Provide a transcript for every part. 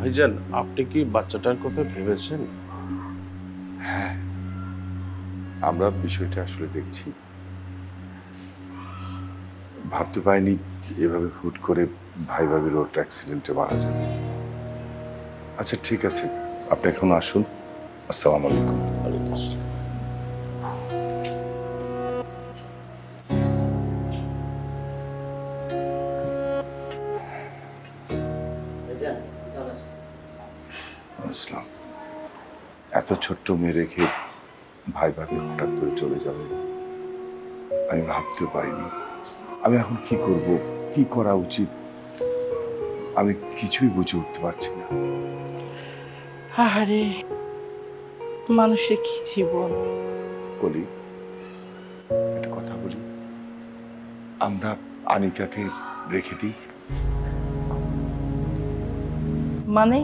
ভাইজান, আপনি কি বাচ্চাটার কথা ভেবেছেন? হ্যাঁ, আমরা বিষয়টা আসলে দেখছি। ভাবতে পারিনি এভাবে হুট করে ভাই ভাবি রোড অ্যাক্সিডেন্টে মারা যাবে। আচ্ছা ঠিক আছে, আপনি এখন আসুন। আসসালামু আলাইকুম। ওয়ালাইকুম আসসালাম। আসসালাম। এত ছোট্ট মেয়ে রেখে ভাই ভাবি হঠাৎ করে চলে যাবে আমি ভাবতেও পারিনি। আমি এখন কি করব, কি করা উচিত, আমি কিছুই বুঝে উঠতে পারছি না। আরে মানুষের কি জীবন। বলি, একটা কথা বলি, আমরা আনিকাকে রেখে দিই। মানে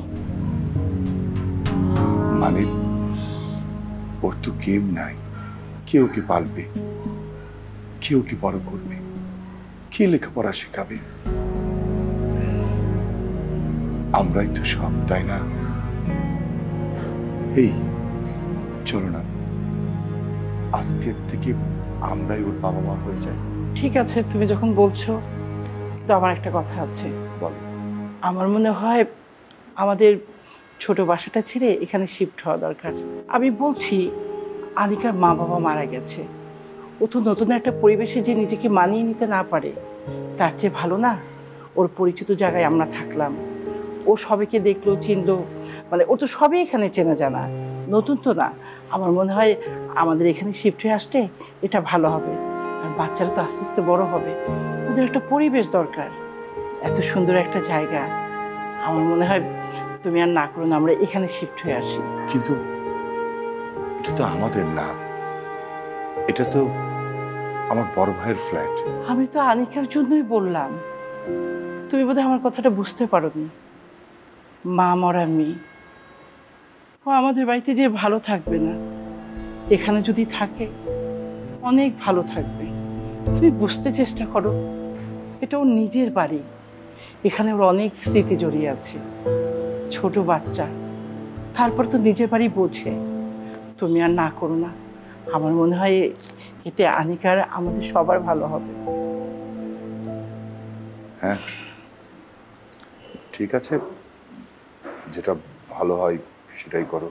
মানে ওর তো কেউ নাই, কে ওকে পালবে, কে ওকে বড় করবে, কে লেখাপড়া শেখাবে? আমরাই তো সব, তাই না? এই চলো না, আজকের থেকে আমরাই ওর বাবা মা হয়ে যাই। ঠিক আছে, তুমি যখন বলছো, তো আমার একটা কথা আছে। বলো। আমার মনে হয় আমাদের ছোট বাসাটা ছেড়ে এখানে শিফট হওয়া দরকার। আমি বলছি, আনিকার মা বাবা মারা গেছে, ও তো নতুন একটা পরিবেশে যে নিজেকে মানিয়ে নিতে না পারে, তার চেয়ে ভালো না ওর পরিচিত জায়গায় আমরা থাকলাম। ও সবাইকে দেখলো, চিনলো, মানে ও তো সবই এখানে চেনা জানা, নতুন তো না। আমার মনে হয় আমাদের এখানে শিফট হয়ে আসতে এটা ভালো হবে। আর বাচ্চারা তো আস্তে আস্তে বড় হবে, ওদের একটা পরিবেশ দরকার, এত সুন্দর একটা জায়গা। আমার মনে হয় তুমি আর না করো না, আমরা এখানে শিফট হয়ে আসি। কিন্তু এটা তো আমাদের না, এটা তো আমার বড় ভাইয়ের ফ্ল্যাট। আমি তো আনিকার জন্যই বললাম, তুমি বোধহয় আমার কথাটা বুঝতে পারোনি। মা মরা মেয়ে, ও আমাদের বাড়িতে যে ভালো থাকবে না, এখানে যদি থাকে অনেক ভালো থাকবে। তুমি বুঝতে চেষ্টা করো, এটা ওর নিজের বাড়ি, এখানে ওর অনেক স্মৃতি জড়িয়ে আছে। ছোট বাচ্চা, তারপর তো নিজের বাড়ি বোঝে। তুমি আর না করো না, আমার মনে হয় এতে আনিকার আমাদের সবার ভালো হবে। হ্যাঁ ঠিক আছে, যেটা ভালো হয় সেটাই করো।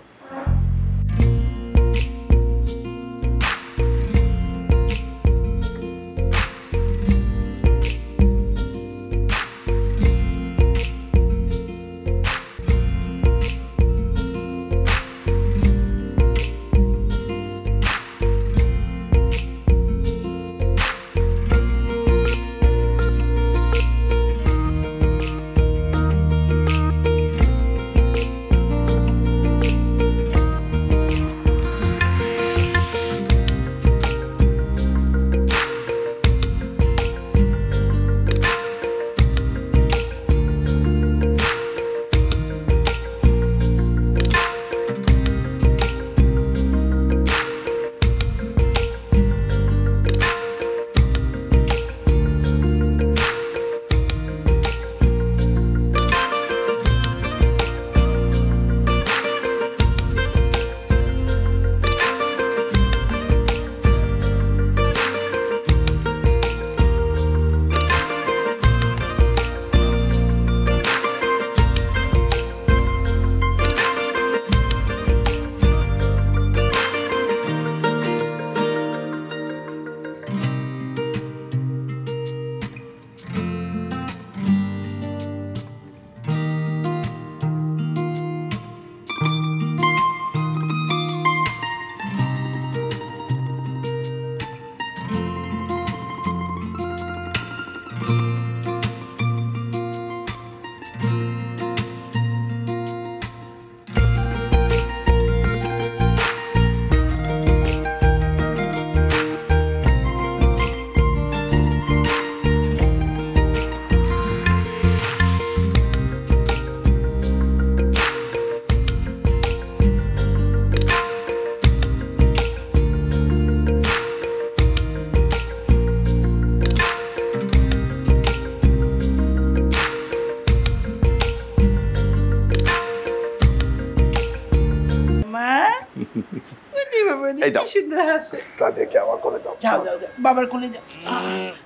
বেটি এই দাও। কি সুন্দর হাসে। সাদিয়াকে আমার কোলে দাও। যাও যাও যাও বাবার কোলে যাও।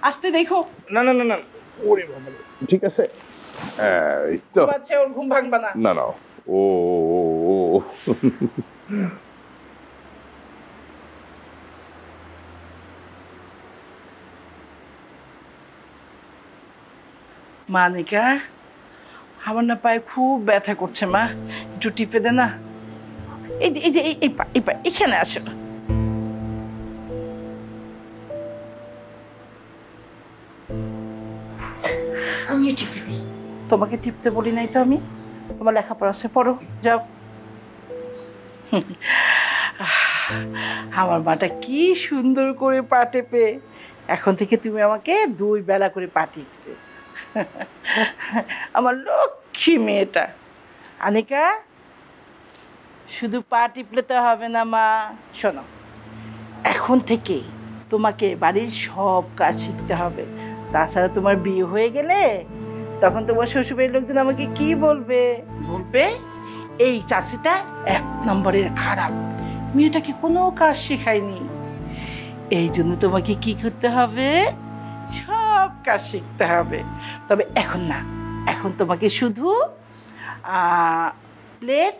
আস্তে দেখো। না না না না, ওরে বাবা রে। ঠিক আছে, এই তো। বাচ্চা ওর ঘুম ভাঙবা না। না না, ও ও ও ও। মানিকা, আমার না পায়ে খুব ব্যথা করছে মা, একটু টিপে দে না। এই যে এই যে এই পা এই পা এখানে আসো। আমি টিপে দিই। তোমাকে টিপতে বলি নাই তো আমি, তোমার লেখাপড়া আছে পড়ো যাও। আমার মাটা কি সুন্দর করে পা টেপে, এখন থেকে তুমি আমাকে 2 বেলা করে পা টিপবে। আমার লক্ষ্মী মেয়েটা। আনিকা, শুধু পা টিপলে তো হবে না মা, শোনো, এখন থেকে তোমাকে বাড়ির সব কাজ শিখতে হবে। তাছাড়া তোমার বিয়ে হয়ে গেলে তখন তোমার শ্বশুরবাড়ির লোকজন আমাকে কি বলবে? বলবে এই চাষিটা 1 নম্বরের খারাপ, মেয়েটাকে কোনো কাজ শেখায়নি। এই জন্য তোমাকে কি করতে হবে? সব কাজ শিখতে হবে। তবে এখন না, এখন তোমাকে শুধু প্লেট,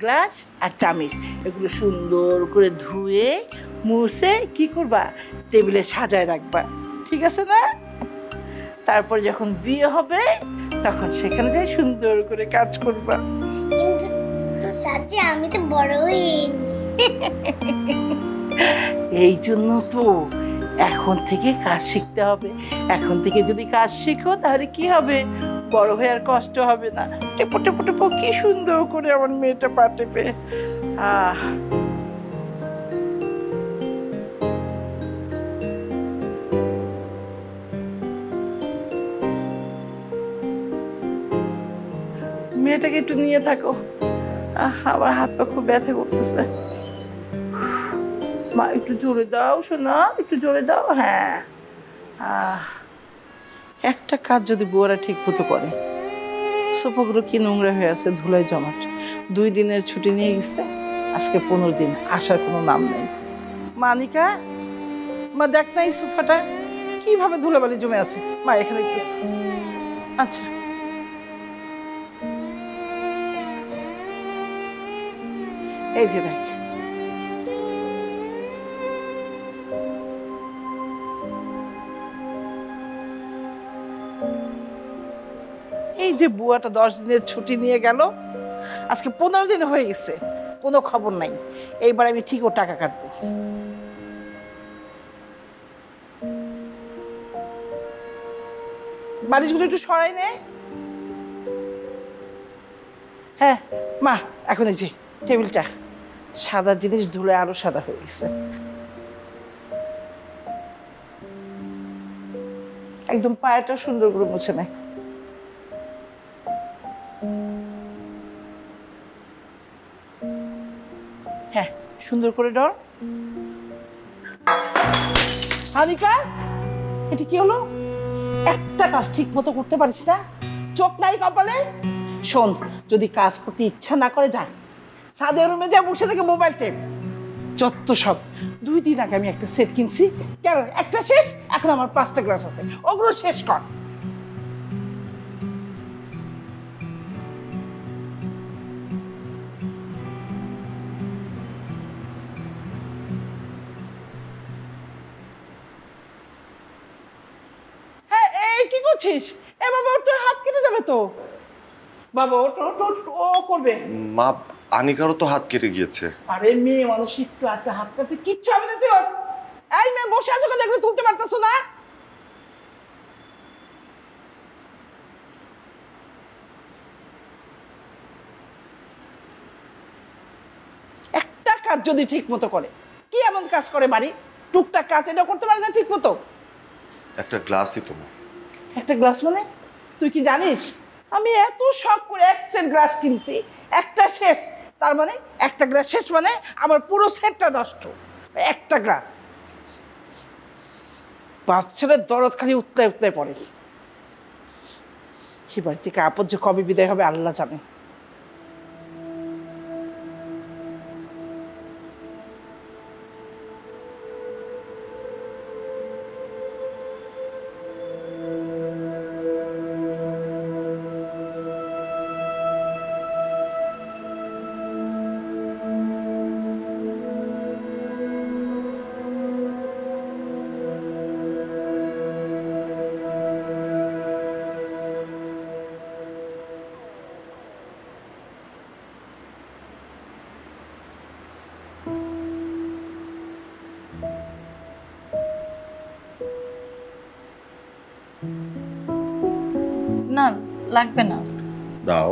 গ্লাস আর চামিচ এগুলো সুন্দর করে ধুয়ে মুছে কি করবা? টেবিলে সাজায় রাখবা, ঠিক আছে না? তারপর যখন বিয়ে হবে তখন সেখানে যাই সুন্দর করে কাজ করবা। কিন্তু তো চাচি আমি তো বড় হইনি। এই জন্য তো এখন থেকে কাজ শিখতে হবে। এখন থেকে যদি কাজ শিখো তাহলে কি হবে? বড় হয়ে আর কষ্ট হবে না। টেপো টেপো টেপো, কি সুন্দর করে আমার মেয়েটা পা টেপে। মেয়েটাকে একটু নিয়ে থাকো। আমার হাত পা খুব ব্যথা করতেছে। মা একটু জোরে দাও শোনা, একটু জোরে দাও। হ্যাঁ, একটা কাজ যদি বুয়ারা ঠিক মতো করে। সোফাগুলো কি নোংরা হয়ে আছে, ধুলায় জমাট। 2 দিনের ছুটি নিয়ে গেছে, আজকে 15 দিন, আসার কোনো নাম নেই। মানিকা, মা দেখ না এই সোফাটা কিভাবে ধুলাবালি জমে আছে। মা এখানে একটু, আচ্ছা এই যে দেখ, এই যে বুয়াটা 10 দিনের ছুটি নিয়ে গেল, আজকে 15 দিন হয়ে গেছে, কোনো খবর নাই। এইবার আমি ঠিক ও টাকা কাটবো। বালিশগুলো একটু সরাই নে। হ্যাঁ মা, এখন এই যে টেবিলটা, সাদা জিনিস ধুলে আরো সাদা হয়ে গেছে। একদম পায়াটা সুন্দর করে মুছে নেয়। হ্যাঁ, সুন্দর করে ডর। হানিকা, এটা কি হলো? একটা কাজ ঠিক মতো করতে পারিস না, চোখ নাই কপালে। শোন, যদি কাজ করতে ইচ্ছা না করে যা সাদের রুমে যা, বসে থেকে মোবাইল টেপ। যত সব। 2 দিন আগে আমি একটা সেট কিনছি, কেন একটা শেষ, এখন আমার 5টা গ্লাস আছে, ওগুলো শেষ কর। হ্যাঁ, এই কি করছিস? এ বাবা, ওর তোর হাত কেটে যাবে তো। বাবা ওট ওট ওট, ও করবে। মা, আনিকারও তো হাত কেটে গিয়েছে। আরে মেয়ে মানুষ, একটু একটা হাত কাটতে কিচ্ছু হবে না। তুই ওঠ। এই মেয়ে বসে আছো কেন, এগুলো তুলতে পারতেছো না? একটা কাজ যদি ঠিক মতো করে, কি এমন কাজ করে বাড়ি? টুকটাক কাজ এটা করতে পারে না ঠিক মতো। একটা গ্লাসই তো মা। একটা গ্লাস মানে? তুই কি জানিস আমি এত শখ করে 1 সেট গ্লাস কিনছি, একটা শেষ। তার মানে একটা গ্লাস শেষ মানে আমার পুরো সেটটা নষ্ট। একটা গ্লাস। বাপ ছেলের দরদ খালি উতলায় উতলায় পড়ে। সে বাড়ি থেকে আপদ যে কবে বিদায় হবে আল্লাহ জানে। না, লাগবে না। দাও।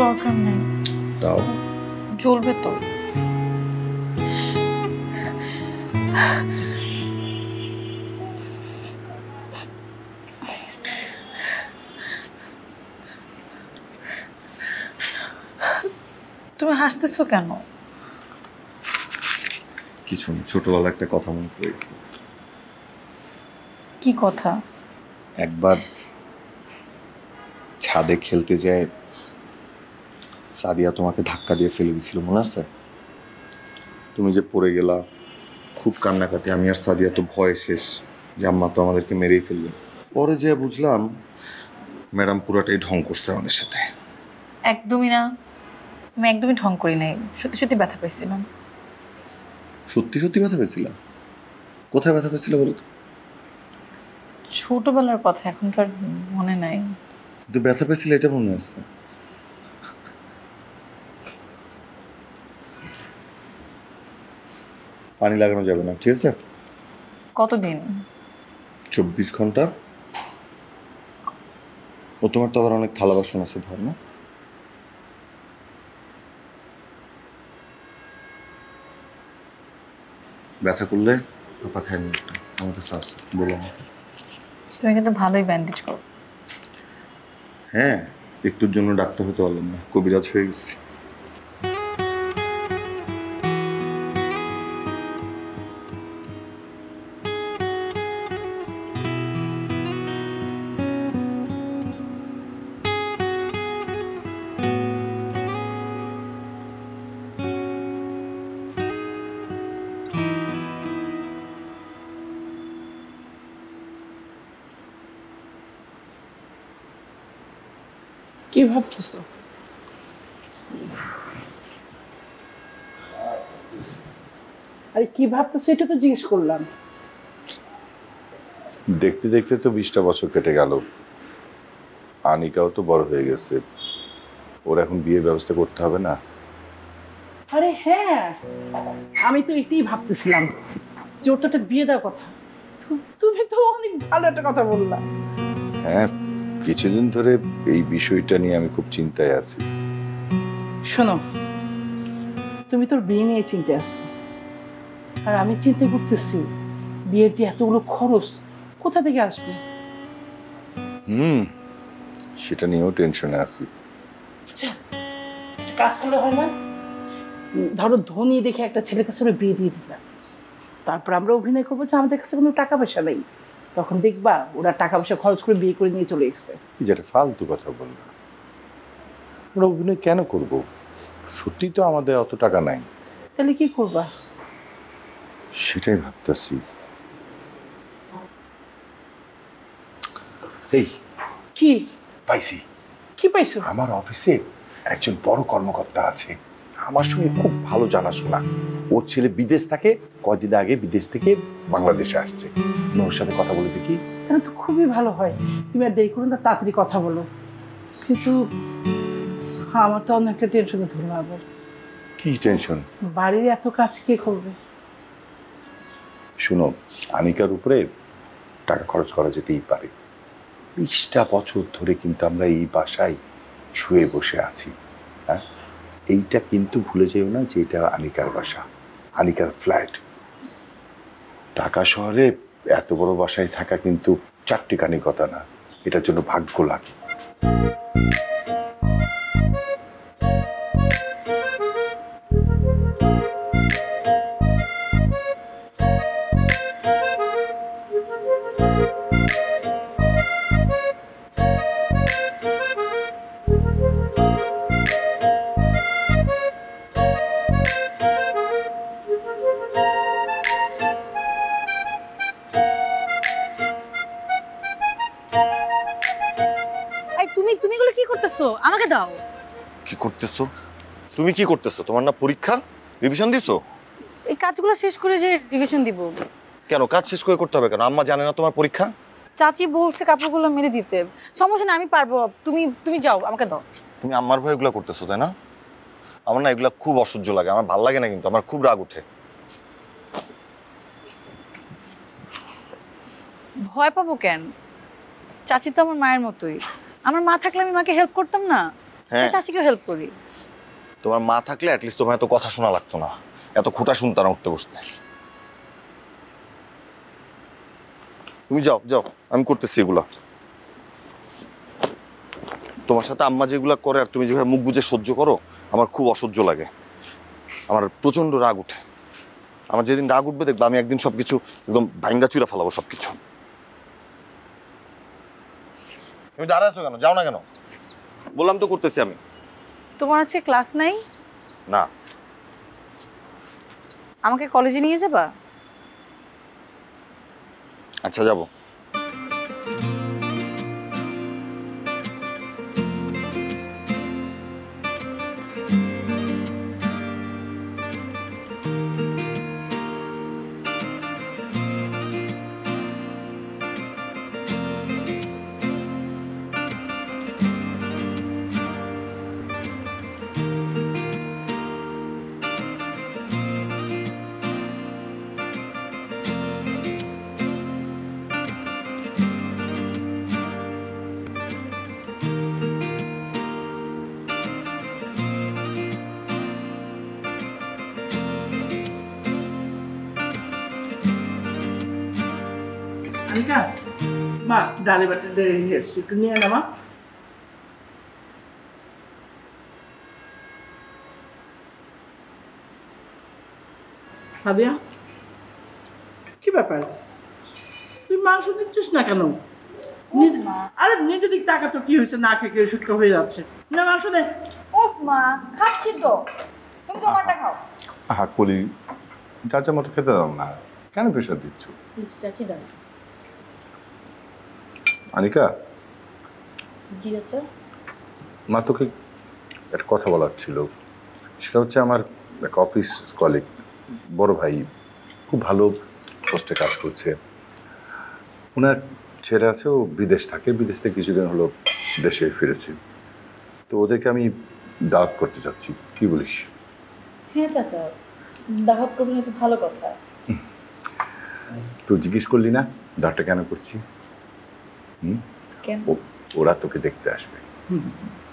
দরকার নেই। দাও। জ্বলবে তো। তুমি হাসতেছো কেন? কিছু না, ছোটবেলা একটা কথা মনে পড়েছে। কি কথা? একবার ছাদে খেলতে যায় সাদিয়া তোমাকে ধাক্কা দিয়ে ফেলে দিছিল, মনে আছে? তুমি যে পড়ে গেলা, খুব কান্নাকাটি। আমি আর সাদিয়া তো ভয়ে শেষ যে আম্মা তো আমাদেরকে মেরেই ফেলবে। পরে যে বুঝলাম ম্যাডাম পুরাটাই ঢং করছে আমাদের সাথে। একদমই না, আমি একদমই ঢং করি নাই। সত্যি সত্যি ব্যথা পাইছিলাম। সত্যি সত্যি ব্যথা পেয়েছিলাম? কোথায় ব্যথা পেয়েছিল বলো তো? ছোটবেলার কথা, এখন তো আর মনে নাই। কিন্তু ব্যথা পেয়েছিল এটা মনে আছে। পানি লাগানো যাবে না, ঠিক আছে? কতদিন? 24 ঘন্টা। ও তোমার তো আবার অনেক থালা বাসন আছে, ধর না। ব্যথা করলে পাপা খায় একটা আমার কাছে আছে, বলো আমাকে। তুমি কিন্তু ভালোই ব্যান্ডেজ করো। হ্যাঁ, একটুর জন্য ডাক্তার হতে পারলাম না, কবিরাজ হয়ে গেছি। কি ভাবতেছো? আরে কি ভাবতেছো এটা তো জিজ্ঞেস করলাম। দেখতে দেখতে তো 20টা বছর কেটে গেল। আনিকাও তো বড় হয়ে গেছে, ওর এখন বিয়ের ব্যবস্থা করতে হবে না? আরে হ্যাঁ, আমি তো এটাই ভাবতেছিলাম যে ওর তো একটা বিয়ে দেওয়ার কথা। তুমি তো অনেক ভালো একটা কথা বললা। হ্যাঁ, কিছুদিন ধরে এই বিষয়টা নিয়ে আমি খুব চিন্তায় আছি। শোনো, তুমি তোর বিয়ে নিয়ে চিন্তা আছো, আর আমি চিন্তা করতেছি বিয়ের যে এতগুলো খরচ কোথা থেকে আসবে। সেটা নিয়েও টেনশনে আছি। আচ্ছা, একটা কাজ করলে হয় না? ধরো ধনী দেখে একটা ছেলের কাছে ওরা বিয়ে দিয়ে দিলাম, তারপর আমরা অভিনয় করবো যে আমাদের কাছে কোনো টাকা পয়সা নেই, তখন দেখবা ওরা টাকা পয়সা খরচ করে বিয়ে করে নিয়ে চলে এসছে। যেটা ফালতু কথা বললাম, ওরা অভিনয় কেন করব? সত্যি তো আমাদের অত টাকা নাই। তাহলে কি করবা? সেটাই ভাবতেছি। এই কি পাইছি, কি পাইছো? আমার অফিসে একজন বড় কর্মকর্তা আছে, আমার সঙ্গে খুব ভালো জানাশোনা। ওর ছেলে বিদেশ থাকে, কয়দিন আগে বিদেশ থেকে বাংলাদেশে আসছে। ওর সাথে কথা বলে দেখি। তাহলে তো খুবই ভালো হয়, তুমি আর দেরি করো না, তাড়াতাড়ি কথা বলো। কিন্তু আমার তো অনেকটা টেনশনে ধরলো। আবার কি টেনশন? বাড়ির এত কাজ কে করবে? শুনো, আনিকার উপরে টাকা খরচ করা যেতেই পারে। 20টা বছর ধরে কিন্তু আমরা এই বাসায় শুয়ে বসে আছি। হ্যাঁ, এইটা কিন্তু ভুলে যেও না যে এটা আনিকার বাসা, আনিকার ফ্ল্যাট। ঢাকা শহরে এত বড় বাসায় থাকা কিন্তু চারটিখানি কথা না, এটার জন্য ভাগ্য লাগে। এই তুমি তুমি এগুলো কি করতেছো? আমাকে দাও। কি করতেছো? তুমি কি করতেছো? তোমার না পরীক্ষা, রিভিশন দিছো? এই কাজগুলো শেষ করে যে রিভিশন দিব। কেন কাজ শেষ করে করতে হবে কেন? আম্মা জানে না তোমার পরীক্ষা? চাচি বলছে কাপড়গুলো মেরে দিতে। সমস্যা না, আমি পারবো। তুমি তুমি যাও, আমাকে দাও। তুমি আম্মার ভয়ে এগুলো করতেছো তাই না? আমার না এগুলো খুব অসহ্য লাগে, আমার ভাল লাগে না, কিন্তু আমার খুব রাগ ওঠে। ভয় পাবো কেন? চাচি তো আমার মায়ের মতোই। আমার মা থাকলে আমি মাকে হেল্প করতাম না? হ্যাঁ। চাচিকেও হেল্প করি। তোমার মা থাকলে অ্যাটলিস্ট তোমার এত কথা শোনা লাগতো না, এত খোঁটা শুনতো না উঠতে বসতে। তুমি যাও যাও, আমি করতেছি এগুলা। তোমার সাথে আম্মা যেগুলা করে আর তুমি যেভাবে মুখ বুজে সহ্য করো, আমার খুব অসহ্য লাগে, আমার প্রচন্ড রাগ উঠে। আমার যেদিন রাগ উঠবে দেখবো আমি একদিন সবকিছু একদম ভাঙ্গা চুরা ফেলাবো সবকিছু। তুমি দাঁড়া আছো কেন? যাও না কেন? বললাম তো করতেছি আমি। তোমার আজকে ক্লাস নাই? না। আমাকে কলেজে নিয়ে যাবা? আচ্ছা যাবো। আনিকা, মা ডালে বাটা একটু নিয়ে না মা। সাদিয়া, কি ব্যাপার? তুই মাংস দিচ্ছিস না কেন? আরে নিজে দিক টাকা তো কি হয়েছে, না খেয়ে শুটকা হয়ে যাচ্ছে। না মাংস দে। ওফ মা, খাচ্ছি তো। তুমি তোমারটা খাও। আহা কলি, চাচা মতো খেতে দাও না, কেন প্রেশার দিচ্ছ? চাচি দাও। আনিকা, জি চাচা। মা তোকে একটা কথা বলার ছিল। সেটা হচ্ছে আমার এক অফিস কলিগ, বড় ভাই, খুব ভালো পোস্টে কাজ করছে। ওনার ছেলে আছে, ও বিদেশ থাকে, বিদেশ থেকে কিছুদিন হলো দেশে ফিরেছে। তো ওদেরকে আমি দাওয়াত করতে চাচ্ছি, কি বলিস? হ্যাঁ চাচা, দাওয়াত করলে তো ভালো কথা। তো জিজ্ঞেস করলি না দাওয়াতটা কেন করছি? কেন? ওরা তোকে দেখতে আসবে।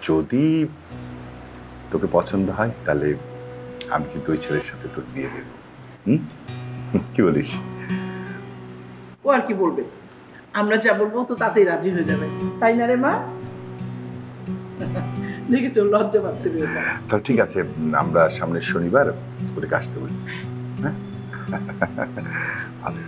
যদি তোকে পছন্দ হয় তাহলে আমি কিন্তু ওই ছেলের সাথে তোর বিয়ে দেব। কি বলিস? ও আর কি বলবে, আমরা যা বলবো তো তাতেই রাজি হয়ে যাবে, তাই না রে মা? দেখেছো লজ্জা পাচ্ছে মেয়েটা। তো ঠিক আছে, আমরা সামনের শনিবার ওদেরকে আসতে বলি। হ্যাঁ ভালো।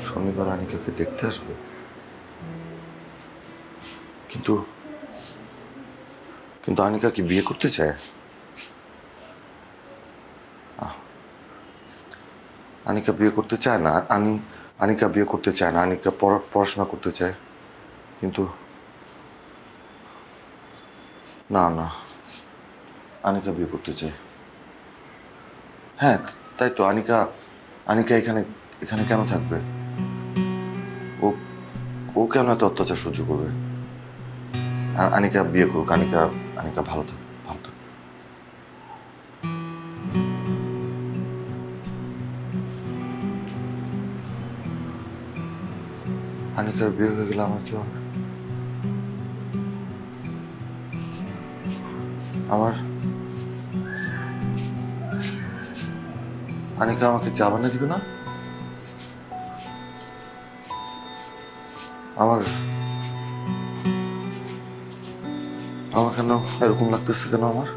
শনিবার আনিকাকে দেখতে আসবে, কিন্তু কিন্তু আনিকা কি বিয়ে করতে চায়? আনিকা বিয়ে করতে চায় না। আনিকা বিয়ে করতে চায় না, আনিকা পড়াশোনা করতে চায়। কিন্তু না না, আনিকা বিয়ে করতে চায়। হ্যাঁ তাই তো, আনিকা এখানে এখানে কেন থাকবে? ও ও কেন এত অত্যাচার সহ্য করবে? আর আনিকা বিয়ে করুক, আনিকা আনিকা ভালো থাক, ভালো থাক। আনিকার বিয়ে হয়ে গেলে আমার কি হবে? আমার আনিকা আমাকে চা বানিয়ে দিবে না? আমার আমার কেন এরকম লাগতেছে কেন আমার?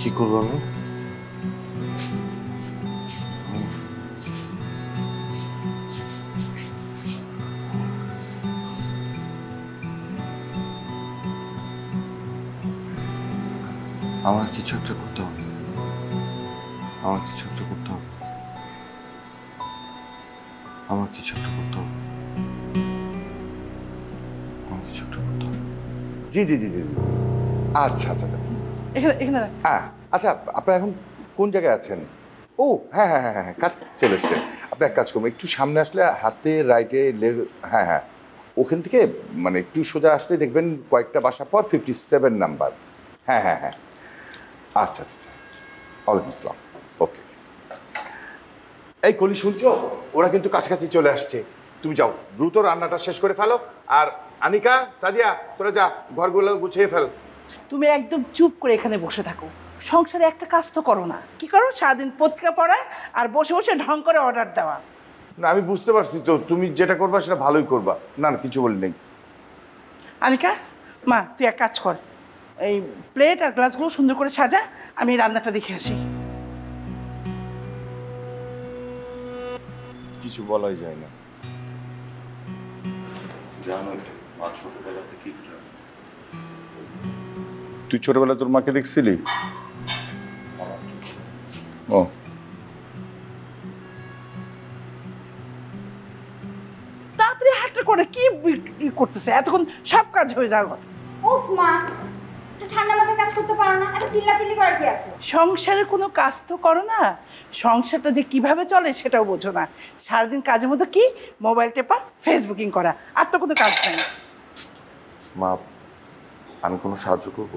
কি করবো আমি? আমার কিছু একটা করতে হবে, আমার কিছু একটা করতে হবে, আমার কিছু একটা করতে হবে, আমার কিছু একটা করতে হবে। জি জি জি জি জি আচ্ছা আচ্ছা আচ্ছা এখানে এখানে রাখ। আচ্ছা আপনারা এখন কোন জায়গায় আছেন? ও হ্যাঁ হ্যাঁ হ্যাঁ হ্যাঁ কাজ চলে এসছেন। আপনি এক কাজ করবেন, একটু সামনে আসলে হাতে রাইটে হ্যাঁ হ্যাঁ ওখান থেকে মানে একটু সোজা আসলে দেখবেন কয়েকটা বাসা পর 57 নাম্বার। হ্যাঁ হ্যাঁ হ্যাঁ আচ্ছা আচ্ছা আচ্ছা ওয়ালাইকুম আসসালাম। ওকে এই কলি শুনছো, ওরা কিন্তু কাছাকাছি চলে আসছে। তুমি যাও দ্রুত রান্নাটা শেষ করে ফেলো। আর আনিকা, সাদিয়া, তোরা যা ঘরগুলো গুছিয়ে ফেল। তুমি একদম চুপ করে এখানে বসে থাকো, সংসারে একটা কাজ তো করো না। কি করো? সারাদিন পত্রিকা পড়া আর বসে বসে ঢং করে অর্ডার দেওয়া। না আমি বুঝতে পারছি তো, তুমি যেটা করবা সেটা ভালোই করবা। না না কিছু বলি নেই। আনিকা, মা তুই এক কাজ কর, এই প্লেট আর গ্লাসগুলো সুন্দর করে সাজা, আমি রান্নাটা দেখে আসি। কিছু বলাই যায় না। জানো মা ছোটবেলা থেকে তুই ছোটবেলা তোর মাকে দেখছিলি? ও তাড়াতাড়ি হাতটা করে কি করতেছে? এতক্ষণ সব কাজ হয়ে যাওয়ার কথা। উফ মা, একটু ঠান্ডা মাথায় কাজ করতে পারো না? এত চিল্লাচিল্লি করার কি আছে? সংসারে কোনো কাজ তো করো না, সংসারটা যে কিভাবে চলে সেটাও বোঝো না। সারাদিন কাজের মধ্যে কি মোবাইল টেপা, ফেসবুকিং করা, আর তো কোনো কাজ নেই। মা আমি কোনো সাহায্য করব?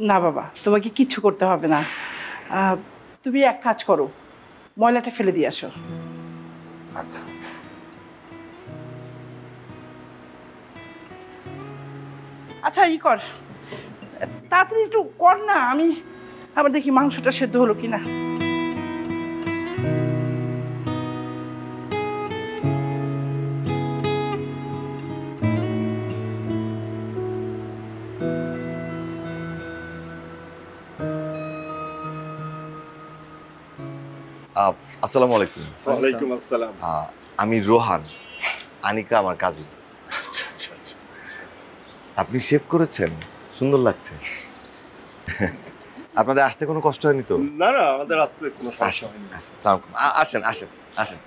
না বাবা, তোমাকে কিচ্ছু করতে হবে না। তুমি এক কাজ করো, ময়লাটা ফেলে দিয়ে আসো। আচ্ছা আচ্ছা ই কর, তাড়াতাড়ি একটু কর না, আমি আবার দেখি মাংসটা সেদ্ধ হলো কিনা। আসসালামু আলাইকুম। ওয়ালাইকুম আসসালাম। আমি রোহান, আনিকা আমার কাজিন। আচ্ছা আচ্ছা আচ্ছা। আপনি শেভ করেছেন, সুন্দর লাগছে। আপনাদের আসতে কোনো কষ্ট হয়নি তো? না না আমাদের আসতে কোনো সমস্যা আসেন হয়নি। আসেন আসেন আসেন।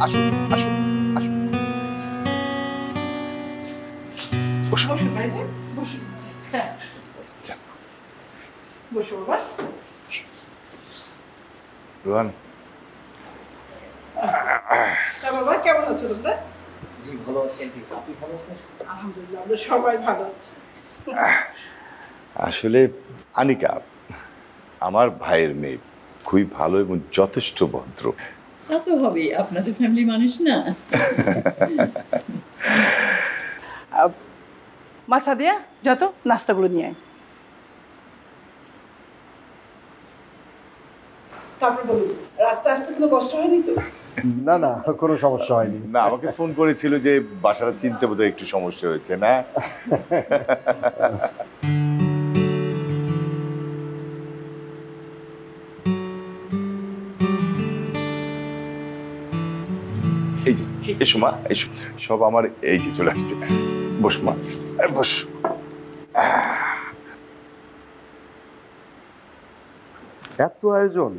আসুন আসুন আসুন। বসো ভাইজান, বসো। হ্যাঁ, বসো বাবা। রোহান তা বাবা কেমন আছো তোমরা? জি ভালো আছি আন্টি, আপনি ভালো আছেন? আলহামদুলিল্লাহ, আমরা সবাই ভালো আছি। আসলে আনিকা আমার ভাইয়ের মেয়ে, খুবই ভালো এবং যথেষ্ট ভদ্র। তা তো হবেই, আপনাদের ফ্যামিলি মানুষ না। মা সাদিয়া, যত নাস্তাগুলো নিয়ে আয়। তারপর বলুন, রাস্তা আসতে কোনো কষ্ট হয়নি তো? না না কোনো সমস্যা হয়নি। না আমাকে ফোন করেছিল যে বাসাটা চিনতে বোধহয় একটু সমস্যা হয়েছে না। এই যে এসো মা, এসো, সব আমার এই যে চলে আসছে। বস মা, বস। এত আয়োজন,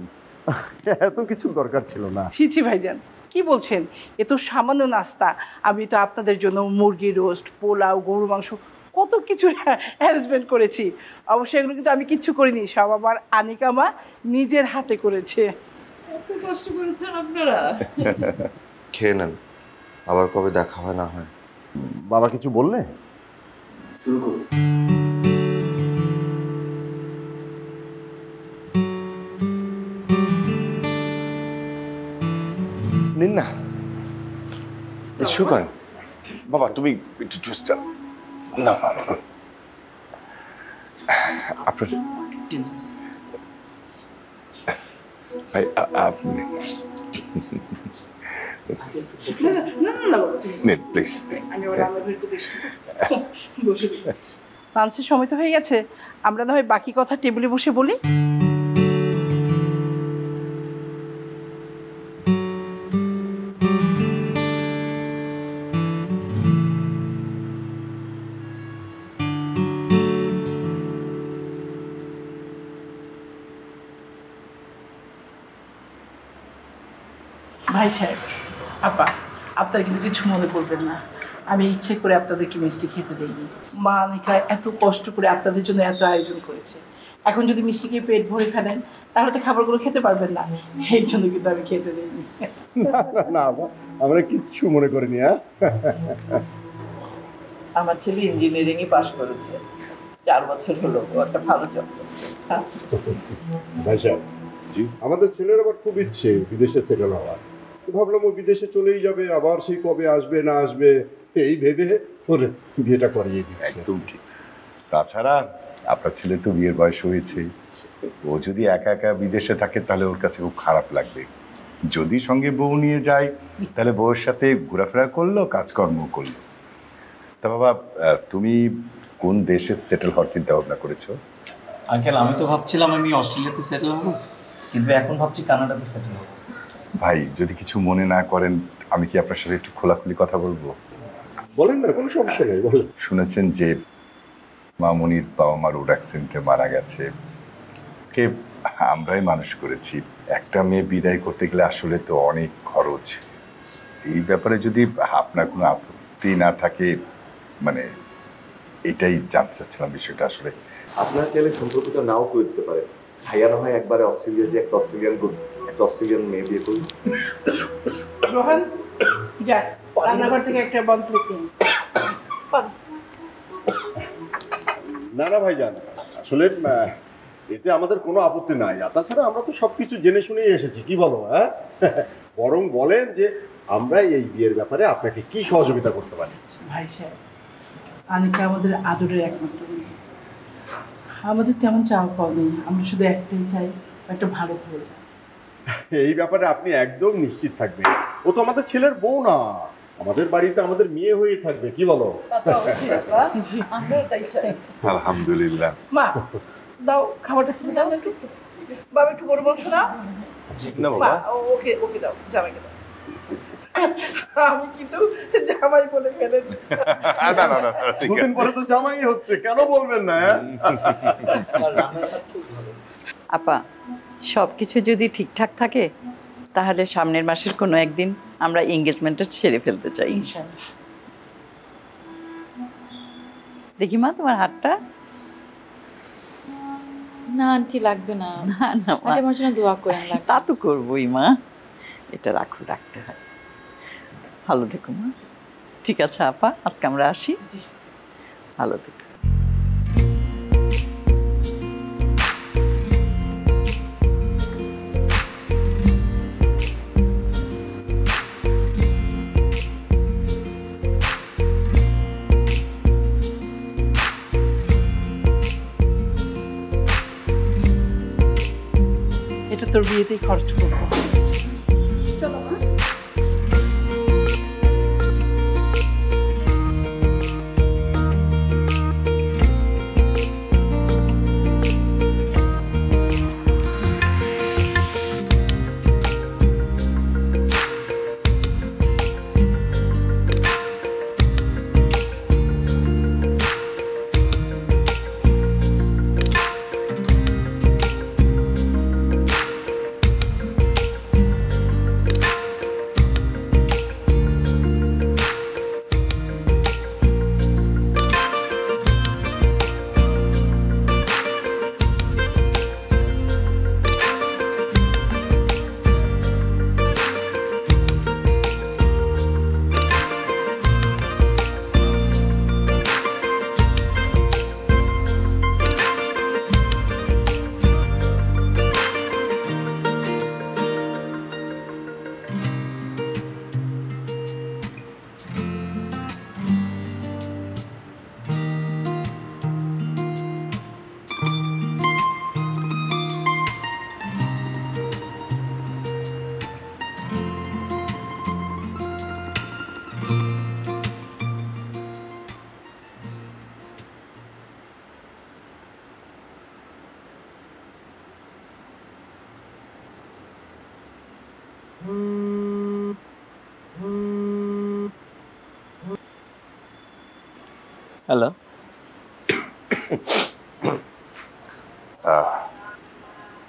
এত কিছু দরকার ছিল না। ছি ছি ভাইজান, কি বলছেন? এ তো সামান্য নাস্তা। আমি তো আপনাদের জন্য মুরগি রোস্ট, পোলাও, গরু মাংস কত কিছু অ্যারেঞ্জমেন্ট করেছি। অবশ্যই এগুলো কিন্তু আমি কিচ্ছু করিনি, সব আমার আনিকা মা নিজের হাতে করেছে। এত কষ্ট করেছেন আপনারা। খেয়ে নেন, আবার কবে দেখা হয় না হয়। বাবা কিছু বললে? শুরু করুন। নিন না, শুরু করেন। বাবা তুমি একটু জুসটা না, আপনার ভাই আপনি নিন প্লিজ। লাঞ্চের সময় তো হয়ে গেছে, আমরা না হয় বাকি কথা টেবিলে বসে বলি। ভাই সাহেব, আপা, আপনারা কিন্তু কিছু মনে করবেন না, আমি ইচ্ছে করে আপনাদেরকে মিষ্টি খেতে দিইনি। মা আনিকা এত কষ্ট করে আপনাদের জন্য এত আয়োজন করেছে, এখন যদি মিষ্টি খেয়ে পেট ভরে ফেলেন তাহলে তো খাবারগুলো খেতে পারবেন না, এই জন্য কিন্তু আমি খেতে দিইনি। না আমরা কিচ্ছু মনে করিনি। হ্যাঁ, আমার ছেলে ইঞ্জিনিয়ারিংয়ে পাশ করেছে, 4 বছর হলো, ও একটা ভালো জব করছে। ভাই সাহেব, জি, আমাদের ছেলের আবার খুব ইচ্ছে বিদেশে সেটেল হওয়ার। তো ভাবলাম ও বিদেশে চলেই যাবে, আবার সেই কবে আসবে না আসবে এই ভেবে ওর বিয়েটা করিয়ে দিচ্ছে। একদম ঠিক। তাছাড়া আপনার ছেলে তো বিয়ের বয়স হয়েছে, ও যদি একা একা বিদেশে থাকে তাহলে ওর কাছে খুব খারাপ লাগবে। যদি সঙ্গে বউ নিয়ে যায় তাহলে বউয়ের সাথে ঘোরাফেরা করলো, কাজকর্ম করলো। তা বাবা, তুমি কোন দেশে সেটেল হওয়ার চিন্তা ভাবনা করেছো? আঙ্কেল, আমি তো ভাবছিলাম আমি অস্ট্রেলিয়াতে সেটেল হব, কিন্তু এখন ভাবছি কানাডাতে সেটেল হব। ভাই যদি কিছু মনে না করেন, আমি কি আপনার সাথে একটু খোলাখুলি কথা বলবো? বলেন না, কোনো সমস্যা নেই, বলেন। শুনেছেন যে মামুনির বাবা মা রোড অ্যাক্সিডেন্টে মারা গেছে, কে আমরাই মানুষ করেছি। একটা মেয়ে বিদায় করতে গেলে আসলে তো অনেক খরচ। এই ব্যাপারে যদি আপনার কোনো আপত্তি না থাকে, মানে এটাই জানতে চাচ্ছিলাম বিষয়টা। আসলে আপনার ছেলে সম্পর্কিত নাও করে দিতে পারে। ভাইয়া না হয় একবারে অস্ট্রেলিয়া যে একটা অস্ট্রেলিয়ান মেয়ে বিয়ে করুন। রোহান, যা রান্নাঘর থেকে একটা বল প্লেট নিন। না না ভাইজান, আসলে এতে আমাদের কোনো আপত্তি নাই। আর তাছাড়া আমরা তো সবকিছু জেনে শুনেই এসেছি, কি বলো? হ্যাঁ, বরং বলেন যে আমরা এই বিয়ের ব্যাপারে আপনাকে কি সহযোগিতা করতে পারি। ভাই সাহেব, আনিকা আমাদের আদরের একমাত্র মেয়ে। আমাদের তেমন চাওয়া পাওয়া নেই, আমরা শুধু একটাই চাই, একটা ভালো হয়ে যায়। এই ব্যাপারে আপনি একদম নিশ্চিত থাকবেন, ও তো আমাদের ছেলের বউ না, আমাদের বাড়িতে আমাদের মেয়ে হয়ে থাকবে, কি বলো? আলহামদুলিল্লাহ। মা দাও খাবারটা, তুমি দাও একটু। বাবা একটু গরু মাংস দাও। না মা, বাবা, ওকে দাও, জামাইকে দাও। আমি কিন্তু জামাই বলে ফেলেছি। না না না, ঠিক দুদিন আছে। পরে তো জামাই হচ্ছে, কেন বলবেন না? আপা, সব কিছু যদি ঠিকঠাক থাকে তাহলে সামনের মাসের কোনো একদিন আমরা এঙ্গেজমেন্টটা সেরে ফেলতে চাই। ইনশাআল্লাহ। দেখি মা তোমার হাতটা। না আন্টি, লাগবে না। না না মা, আন্টি আমার জন্য দোয়া করেন। তা তো করবোই মা, এটা রাখতে হয়। ভালো থেকো মা। ঠিক আছে আপা, আজকে আমরা আসি। ভালো থেকো। এটা তোর বিয়েতেই খরচ করবো। চলো মা। হ্যালো,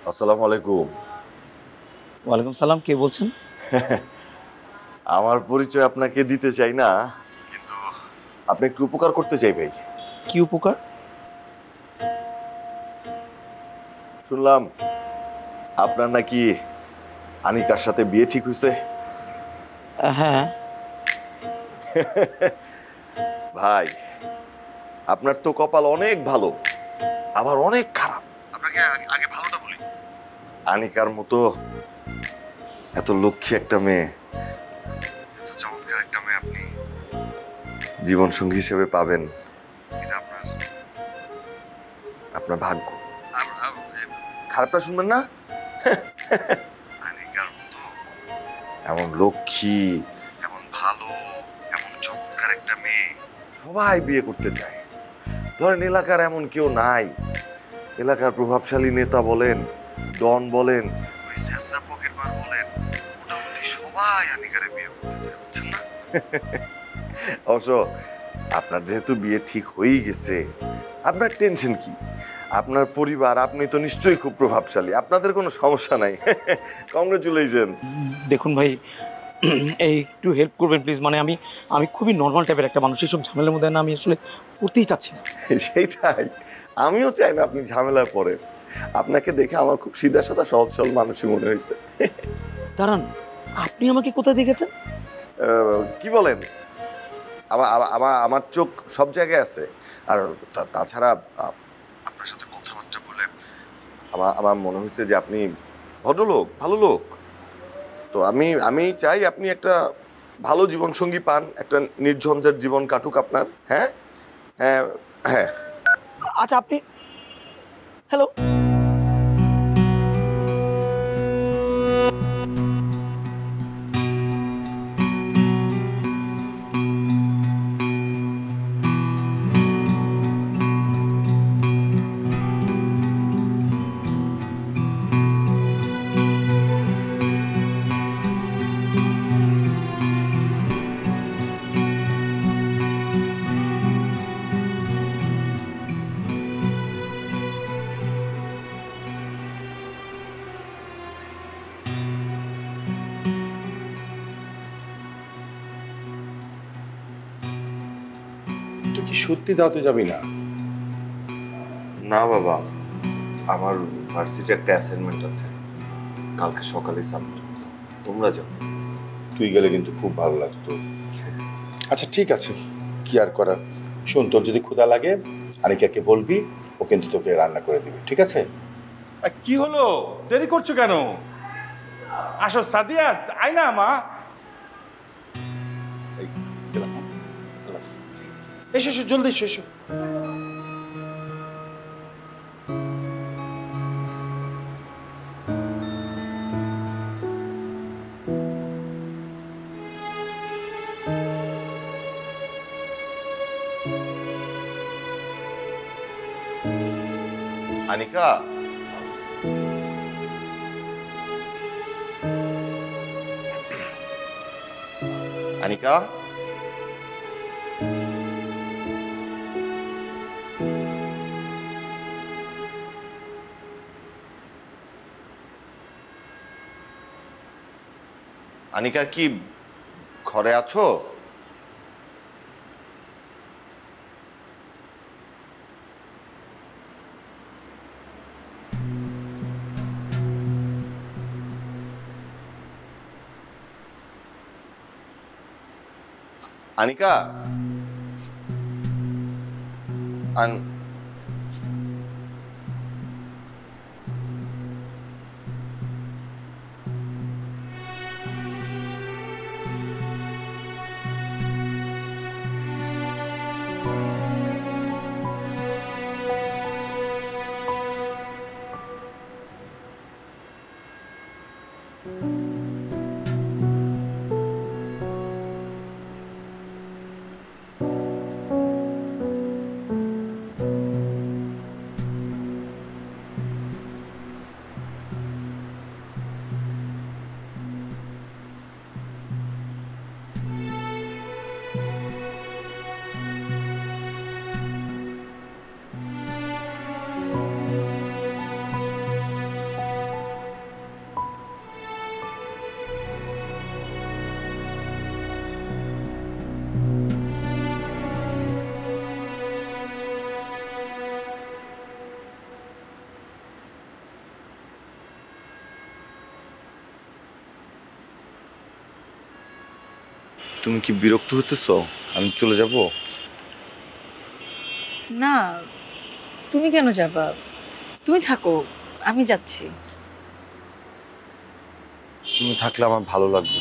আসসালামু আলাইকুম। ওয়ালাইকুম সালাম। কে বলছেন? আমার পরিচয় আপনাকে দিতে চাই না, কিন্তু আপনি একটু উপকার করতে চাই ভাই। কি উপকার? শুনলাম আপনার নাকি আনিকার সাথে বিয়ে ঠিক হয়েছে। হ্যাঁ। ভাই, আপনার তো কপাল অনেক ভালো, আবার অনেক খারাপ। আপনাকে আগে ভালোটা বলি। আনিকার মতো এত লক্ষ্মী একটা মেয়ে, এত চমৎকার একটা মেয়ে আপনি জীবন সঙ্গী হিসেবে পাবেন, এটা আপনার ভাগ্য। খারাপটা শুনবেন না। আনিকার মতো এমন লক্ষ্মী, এমন ভালো, এমন চমৎকার একটা মেয়ে সবাই বিয়ে করতে চায়। ধরেন এলাকার এমন কেউ নাই, এলাকার প্রভাবশালী নেতা বলেন, ডন বলেন, পকেট মার বলেন, মোটামুটি সবাই আনিকারে বিয়ে করতে চায়, বুঝছেন না? অবশ্য আপনার যেহেতু বিয়ে ঠিক হয়েই গেছে, আপনার টেনশন কি? আপনার পরিবার, আপনি তো নিশ্চয়ই খুব প্রভাবশালী, আপনাদের কোনো সমস্যা নাই। কংগ্রেচুলেশন। দেখুন ভাই, এই একটু হেল্প করবেন প্লিজ। মানে আমি খুবই নর্মাল টাইপের একটা মানুষ, এইসব ঝামেলার মধ্যে না আমি আসলে করতেই চাচ্ছি না। সেইটাই, আমিও চাই না আপনি ঝামেলায় পড়েন। আপনাকে দেখে আমার খুব সিধা সাদা সহজ সরল মানুষই মনে হয়েছে। দাঁড়ান, আপনি আমাকে কোথায় দেখেছেন? কি বলেন? আমার চোখ সব জায়গায় আছে। আর তাছাড়া আপনার সাথে কথাবার্তা বলে আমার মনে হয়েছে যে আপনি ভদ্রলোক, ভালো লোক। তো আমি চাই আপনি একটা ভালো জীবন সঙ্গী পান, একটা নির্ঝঞ্ঝাট জীবন কাটুক আপনার। হ্যাঁ হ্যাঁ হ্যাঁ। আচ্ছা, আপনি হ্যালো। তুই কি সত্যি দাওতে যাবি না? না বাবা, আমার ভার্সিটি একটা অ্যাসাইনমেন্ট আছে, কালকে সকালে সাবমিট। তোমরা যাও। তুই গেলে কিন্তু খুব ভালো লাগতো। আচ্ছা ঠিক আছে, কি আর করার। শোন, তোর যদি ক্ষুধা লাগে আনিকাকে বলবি, ও কিন্তু তোকে রান্না করে দিবে, ঠিক আছে? কি হলো, দেরি করছো কেন? আসো সাদিয়া, আয় না মা। এসো এসো, জলদি এসো এসো। আনিকা, আনিকা, আনিকা কি ঘরে আছো? আনিকা, তুমি কি বিরক্ত হতেছো? আমি চলে যাব? না, তুমি কেন যাবা? তুমি থাকো, আমি যাচ্ছি। তুমি থাকলে আমার ভালো লাগবে।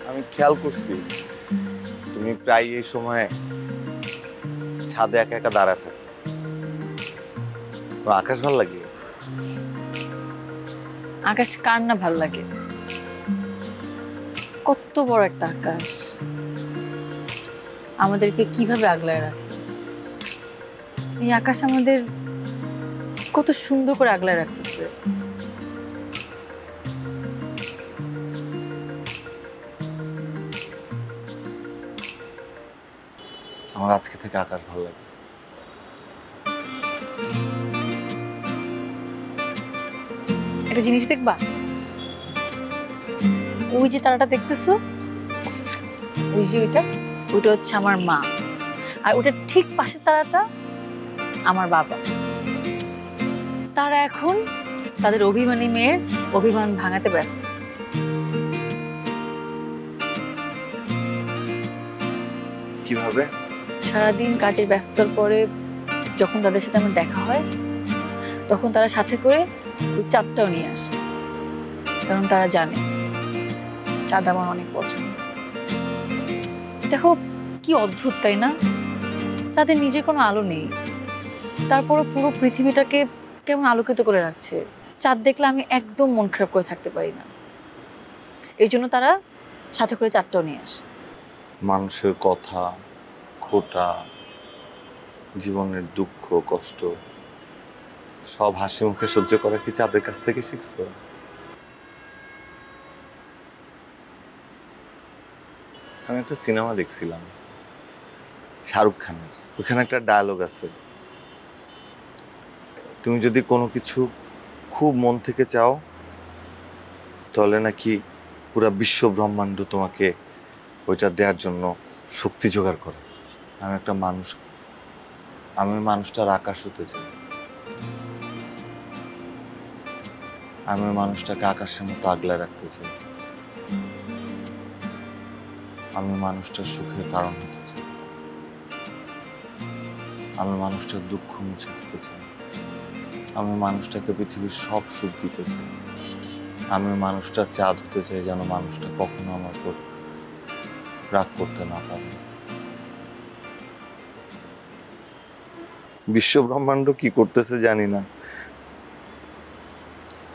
আমি খেয়াল করছি তুমি প্রায় এই সময় ছাদে একা একা দাঁড়ায় থাকো। তোমার আকাশ ভাল লাগে? আকাশ কার না ভাল লাগে? কত বড় একটা আকাশ আমাদেরকে কিভাবে আগলায় রাখে। এই আকাশ আমাদের কত সুন্দর করে আগলায় রাখতেছে। আমার আজকে থেকে আকাশ ভালো লাগে। একটা জিনিস দেখবা, ওই যে তারাটা দেখতেছো, ওই যে ওইটা হচ্ছে আমার মা, আর ওটা ঠিক পাশের তারাটা আমার বাবা। তারা এখন তাদের অভিমানী মেয়ের অভিমান ভাঙাতে ব্যস্ত। কিভাবে? সারাদিন কাজের ব্যস্ততার পরে যখন তাদের সাথে আমার দেখা হয়, তখন তারা সাথে করে ওই চাঁদটাও নিয়ে আসে, কারণ তারা জানে চাঁদ আমার অনেক পছন্দ। দেখো কি অদ্ভুত, তাই না? চাঁদের নিজের কোনো আলো নেই, তারপরও পুরো পৃথিবীটাকে কেমন আলোকিত করে রাখছে। চাঁদ দেখলে আমি একদম মন খারাপ করে থাকতে পারি না। এই জন্য তারা সাথে করে চাঁদটাও নিয়ে আসে। মানুষের কথা, খোটা, জীবনের দুঃখ কষ্ট সব হাসি মুখে সহ্য করা কি চাঁদের কাছ থেকে শিখছো? আমি একটা সিনেমা দেখছিলাম শাহরুখ খানের, ওখানে একটা ডায়লগ আছে, তুমি যদি কোনো কিছু খুব মন থেকে চাও তাহলে নাকি পুরা বিশ্ব ব্রহ্মাণ্ড তোমাকে ওইটা দেওয়ার জন্য শক্তি জোগাড় করে। আমি একটা মানুষ, আমি ওই মানুষটার আকাশ হতে চাই। আমি ওই মানুষটাকে আকাশের মতো আগলে রাখতে চাই। আমি মানুষটার সুখের কারণ হতে চাই। আমি মানুষটার দুঃখ মুছে দিতে চাই। আমি মানুষটাকে পৃথিবীর সব সুখ দিতে চাই। আমি মানুষটার চাঁদ হতে চাই, যেন মানুষটা কখনো আমার উপর রাগ করতে না পারে। বিশ্ব ব্রহ্মাণ্ড কি করতেছে জানি না,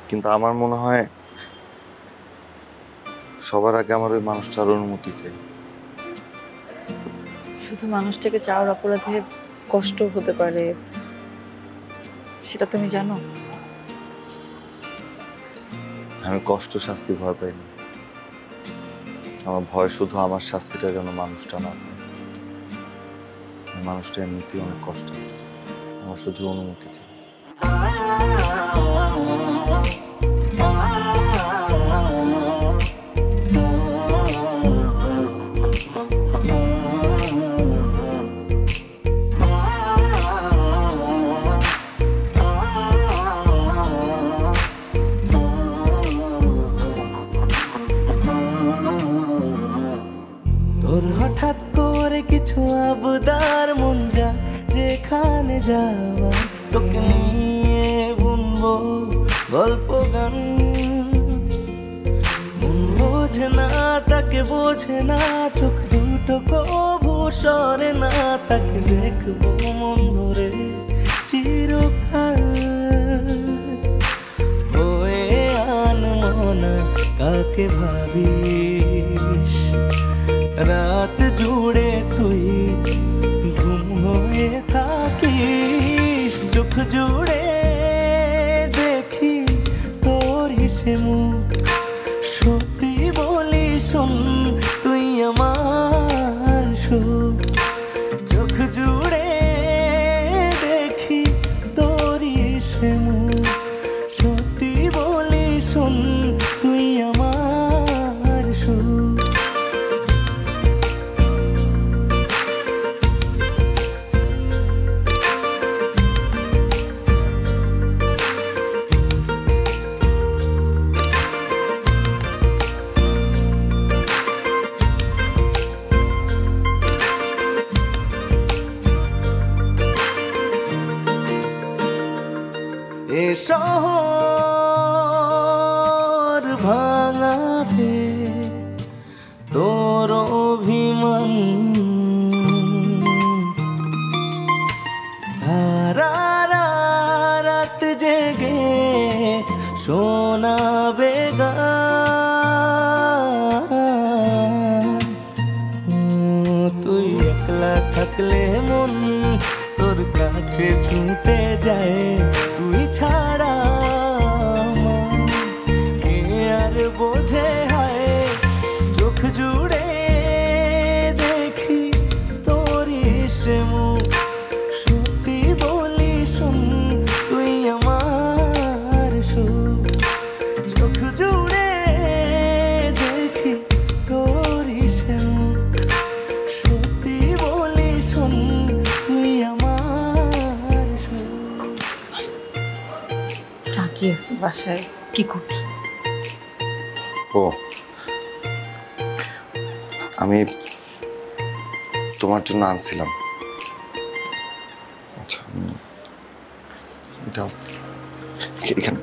কিন্তু আমার মনে হয় সবার আগে আমার ওই মানুষটার অনুমতি চাই। শুধু মানুষটাকে চাওয়ার অপরাধে কষ্ট হতে পারে, সেটা তুমি জানো? আমি কষ্ট শাস্তি ভয় পাই না। আমার ভয় শুধু আমার শাস্তিটা যেন মানুষটা না পায়। মানুষটা এমনিতেই অনেক কষ্ট আছে, আমার শুধু অনুমতি চাই। হঠাৎ করে কিছু আবদার মন যা যেখানে যাওয়া, তোকে নিয়ে বুনবো গল্প গান। মন বোঝে না তাকে বোঝে না, চোখ দুটো কবু সরে না, তাকে দেখবো মন ভরে চিরকাল। হয়ে আন মনা কাকে ভাবিস, রাত জুড়ে তুই ঘুম হয়ে থাকিস। চোখ জুড়ে দেখি তোর সে মুখ, সত্যি বলি শোন তুই আমার সুখ। চোখ জুড়ে দেখি তোর সে মুখ, সত্যি বলি শোন তুই আমার সুখ। এ শহর ভাঙাবে তোর অভিমান রাত জেগে শোনাবে গান তুই একলা থাকলে মন তোর কাছে ছুটে যায় তুই ছাড়া কে আর বোঝে হয় চোখ জুড়ে দেখি তোরই সে মুখ সত্যি বলি শোন তুই আমার সুখ চোখ জুড়ে দেখি তোরই সে মুখ সত্যি বলি শোন তুই আমার সুখ। চাচি আসছে বাসায়, কি করছো? ও আমি তোমার জন্য আনছিলাম। আচ্ছা এটাও এখানে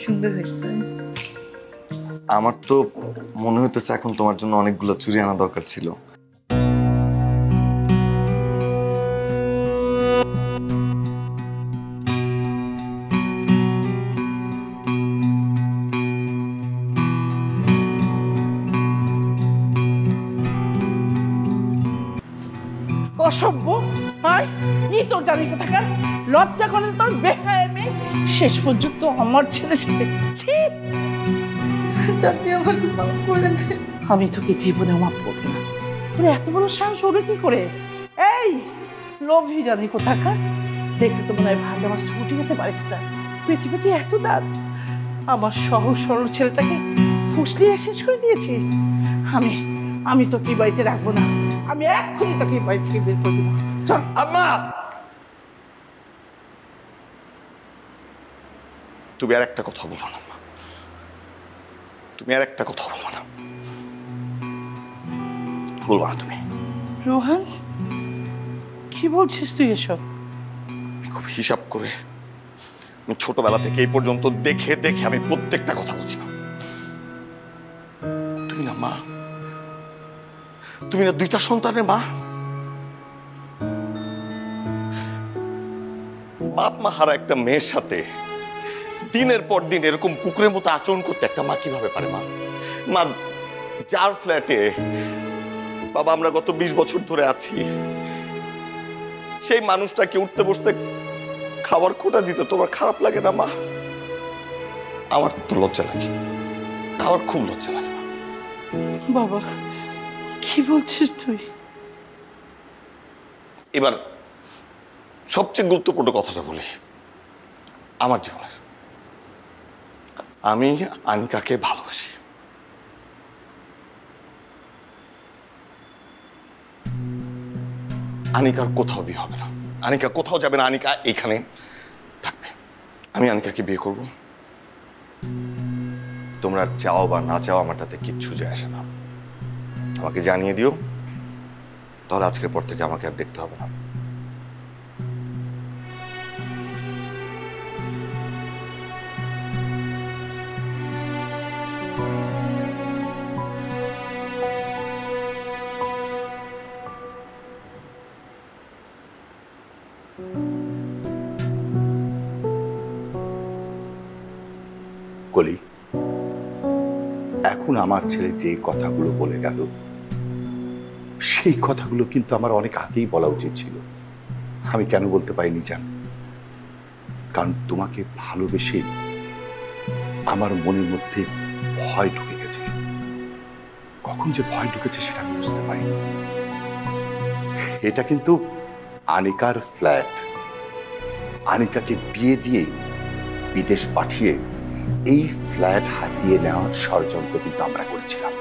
সুন্দর হয়েছে। আমার তো মনে হইতেছে এখন তোমার জন্য অনেকগুলো চুড়ি আনা দরকার ছিল। অসভ্য, হাই ই তোর জানি কোথাকার, লজ্জা করে তোর বেহায় মেয়ে শেষ পর্যন্ত আমার ছেলে ছেলে। চাচি আমাকে মাফ করে দে। আমি তোকে জীবনে মাফ করবো না। তোর এত বড় সাহস হলো কি করে? এই লোভী জানি কোথাকার, দেখতে তো মনে হয় ভাজা মাছটা ফুটে যেতে পারিস না। পৃথিবীতে এত দাঁত, আমার সহজ সরল ছেলেটাকে ফুসলিয়ে শেষ করে দিয়েছিস। আমি তোকে এই বাড়িতে রাখবো না। আমি এক্ষুনি তোকে এই বাড়ি থেকে বের করে দেবো। চল। আম্মা তুমি আর একটা কথা বলবো না, তুমি আর একটা কথা বলবো না, বলবো না তুমি। রোহান কি বলছিস তুই এসব? খুব হিসাব করে আমি ছোটবেলা থেকে এই পর্যন্ত দেখে দেখে আমি প্রত্যেকটা কথা বলছি। তুমি না মা, তুমি না দুইটা সন্তানের মা। বাপ মা হারা একটা মেয়ের সাথে দিনের পর দিন এরকম কুকুরের মতো আচরণ করতে একটা মা কিভাবে পারে? মা যার ফ্ল্যাটে বাবা আমরা গত 20 বছর ধরে আছি, সেই মানুষটাকে উঠতে বসতে খাবার খোটা দিতে তোমার খারাপ লাগে না মা? আমার তো লজ্জা লাগে, আমার খুব লজ্জা লাগে। বাবা কি বলছিস তুই? এবার সবচেয়ে গুরুত্বপূর্ণ কথাটা বলি আমার জীবনের। আমি আনিকাকে ভালোবাসি। আনিকার কোথাও বিয়ে হবে না, আনিকা কোথাও যাবে না, আনিকা এখানে থাকবে। আমি আনিকাকে বিয়ে করব। তোমরা চাও বা না চাও আমার তাতে কিচ্ছু যায় আসে না। আমাকে জানিয়ে দিও, তাহলে আজকের পর থেকে আমাকে আর দেখতে হবে না। কলি, এখন আমার ছেলে যে কথাগুলো বলে গেল সেই কথাগুলো কিন্তু আমার অনেক আগেই বলা উচিত ছিল। আমি কেন বলতে পারিনি জান? কারণ তোমাকে ভালোবেসে আমার মনের মধ্যে ভয় ঢুকে গেছে। কখন যে ভয় ঢুকেছে সেটা আমি বুঝতে পারিনি। এটা কিন্তু আনিকার ফ্ল্যাট। আনিকাকে বিয়ে দিয়ে বিদেশ পাঠিয়ে এই ফ্ল্যাট হাতিয়ে নেওয়ার ষড়যন্ত্র কিন্তু আমরা করেছিলাম।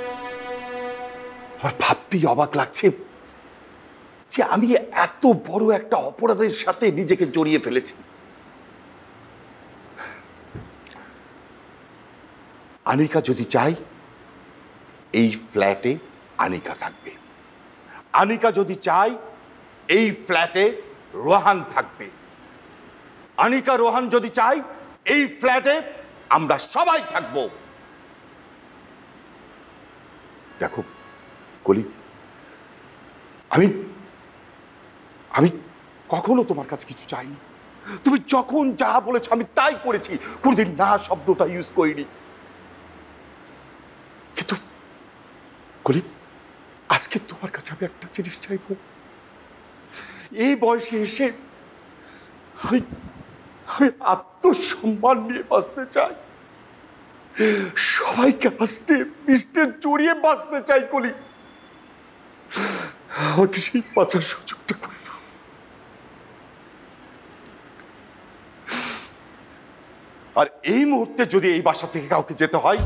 আমার ভাবতেই অবাক লাগছে যে আমি এত বড় একটা অপরাধের সাথে নিজেকে জড়িয়ে ফেলেছি। আনিকা যদি চাই, এই ফ্ল্যাটে আনিকা থাকবে। আনিকা যদি চাই, এই ফ্ল্যাটে রোহান থাকবে। আনিকা রোহান যদি চাই, এই ফ্ল্যাটে আমরা সবাই থাকব। দেখো কলি, আমি আমি কখনো তোমার কাছে কিছু চাইনি। তুমি যখন যা বলেছো আমি তাই করেছি, কোনদিন না শব্দটা ইউজ করিনি। কিন্তু কলি, আজকে তোমার কাছে আমি একটা জিনিস চাইব। এই বয়সে এসে আমি আত্মসম্মান নিয়ে বাঁচতে চাই, সবাইকে হাসতে মিশতে জড়িয়ে বাঁচতে চাই। কলি, আমাকে সেই বাঁচার সুযোগটা করে দাও। আর এই মুহূর্তে যদি এই বাসা থেকে কাউকে যেতে হয়,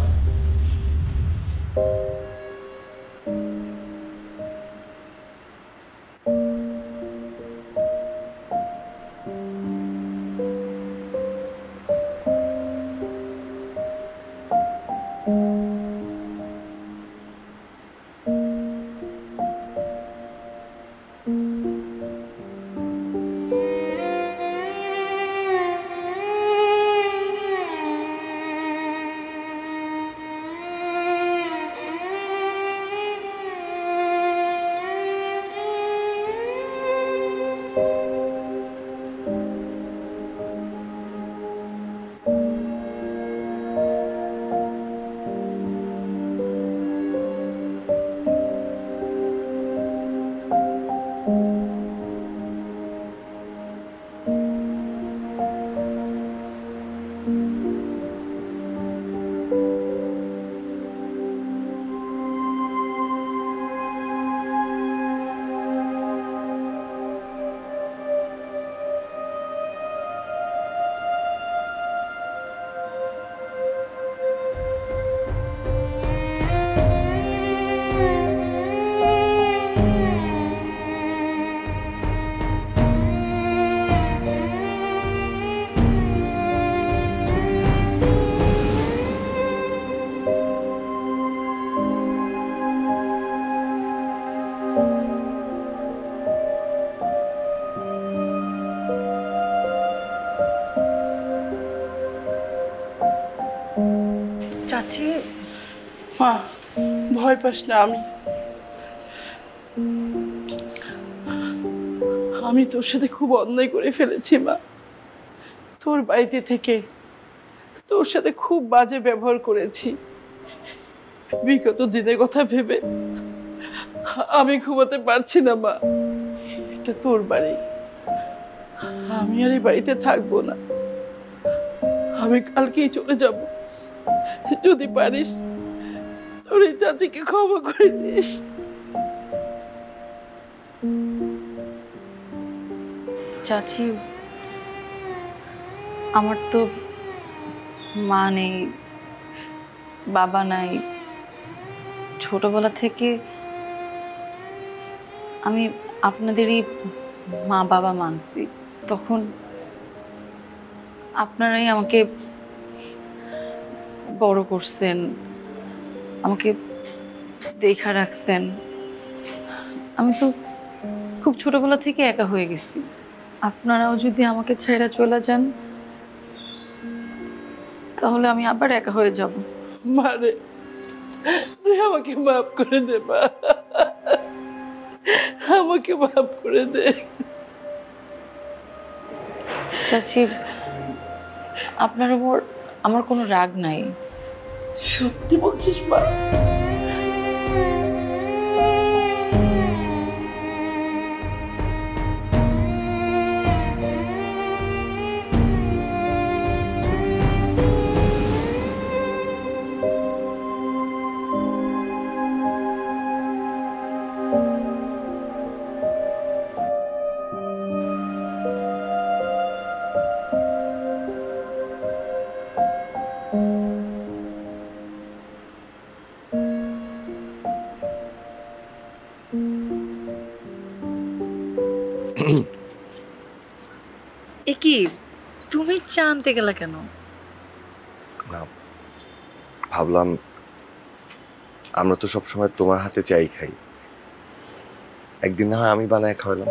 চাচি, মা ভয় পাস না। আমি তোর সাথে খুব অন্যায় করে ফেলেছি মা। তোর বাড়িতে থেকে তোর সাথে খুব বাজে ব্যবহার করেছি। বিগত দিনের কথা ভেবে আমি ঘুমাতে পারছি না মা। এটা তোর বাড়ি, আমি আর এই বাড়িতে থাকবো না। আমি কালকেই চলে যাব। যদি পারিস তোর এই চাচিকে ক্ষমা করে দিস। চাচি, আমার তো মা নেই, বাবা নাই। ছোটবেলা থেকে আমি আপনাদেরই মা বাবা মানছি। তখন আপনারাই আমাকে বড় করছেন, আমাকে দেখা রাখছেন। আমি তো খুব ছোটবেলা থেকে একা হয়ে গেছি। আপনারাও যদি আমাকে ছেড়ে চলে যান তাহলে আমি আবার একা হয়ে যাব। মারে, তুই আমাকে মাফ করে দে মা, আমাকে মাফ করে দে। চাচি, আপনার উপর আমার কোনো রাগ নাই। সত্যি বলছিস মা? চাচি, কি তুমি চা আনতে গেলা কেন? না, ভাবলাম আমরা তো সবসময় তোমার হাতে চাই খাই, একদিন না হয় আমি বানায় খাওয়ালাম।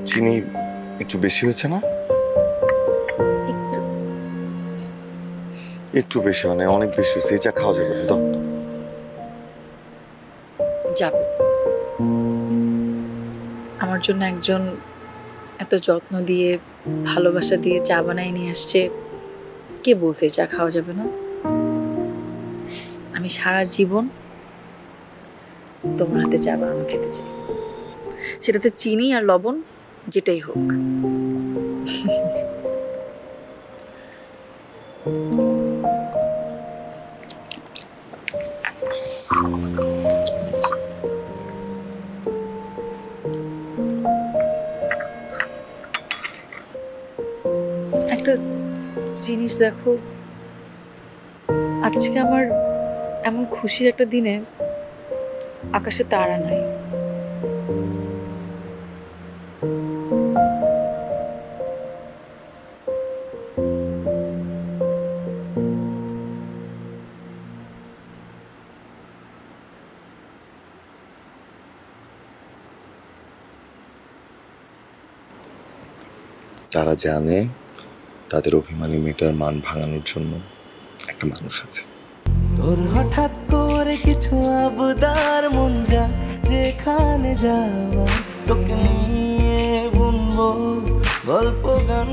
চিনি একটু বেশি হয়েছে না? একটু বেশি হয় না, অনেক বেশি হয়েছে। এই চা খাওয়া যাবে না, দাও। যাবে। আমার জন্য একজন এত যত্ন দিয়ে ভালোবাসা দিয়ে চা বানায় নিয়ে আসছে, কে বলছে চা খাওয়া যাবে না? আমি সারা জীবন তোমার হাতে চা বানানো খেতে চাই, সেটাতে চিনি আর লবণ যেটাই হোক। একটা জিনিস দেখো, আজকে আমার এমন খুশির একটা দিনে আকাশে তারা নাই। যারা জানে তাদের অভিমানী মেয়েটার মান ভাঙানোর জন্য একটা মানুষ আছে। তোর হঠাৎ করে কিছু আবদার, মন যা যেখানে যাওয়া, তোকে নিয়ে বুনবো গল্প গান।